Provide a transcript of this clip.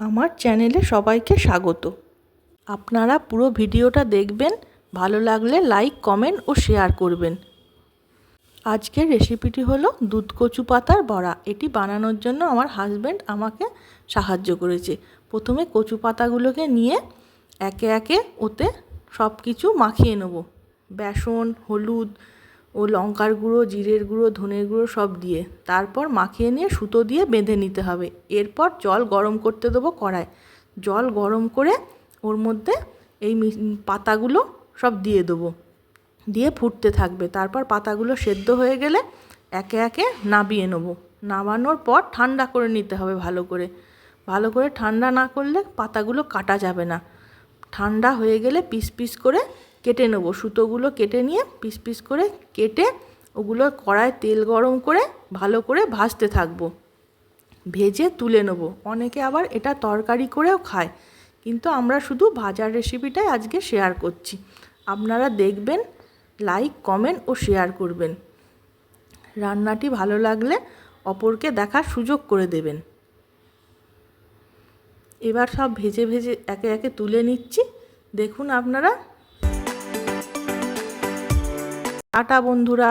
আমার চ্যানেলে সবাইকে স্বাগত। আপনারা পুরো ভিডিওটা দেখবেন, ভালো লাগলে লাইক, কমেন্ট ও শেয়ার করবেন। আজকের রেসিপিটি হলো দুধ কচু পাতার বড়া। এটি বানানোর জন্য আমার হাজব্যান্ড আমাকে সাহায্য করেছে। প্রথমে কচু পাতাগুলোকে নিয়ে একে একে ওতে সব কিছু মাখিয়ে নেব। বেসন, হলুদ ও লঙ্কার গুঁড়ো, জিরের গুঁড়ো, ধনের গুঁড়ো সব দিয়ে তারপর মাখিয়ে নিয়ে সুতো দিয়ে বেঁধে নিতে হবে। এরপর জল গরম করতে দেবো কড়ায়। জল গরম করে ওর মধ্যে এই পাতাগুলো সব দিয়ে দেবো, দিয়ে ফুটতে থাকবে। তারপর পাতাগুলো সেদ্ধ হয়ে গেলে একে একে নামিয়ে নেব। নামানোর পর ঠান্ডা করে নিতে হবে ভালো করে ঠান্ডা না করলে পাতাগুলো কাটা যাবে না। ঠান্ডা হয়ে গেলে পিস পিস করে কেটে নেব। সুতোগুলো কেটে নিয়ে পিস পিস করে কেটে ওগুলো কড়ায় তেল গরম করে ভালো করে ভাজতে থাকবো, ভেজে তুলে নেব। অনেকে আবার এটা তরকারি করেও খায়, কিন্তু আমরা শুধু ভাজার রেসিপিটাই আজকে শেয়ার করছি। আপনারা দেখবেন, লাইক, কমেন্ট ও শেয়ার করবেন। রান্নাটি ভালো লাগলে অপরকে দেখার সুযোগ করে দেবেন। এবার সব ভেজে ভেজে একে একে তুলে নিচ্ছি, দেখুন আপনারা। টাটা বন্ধুরা।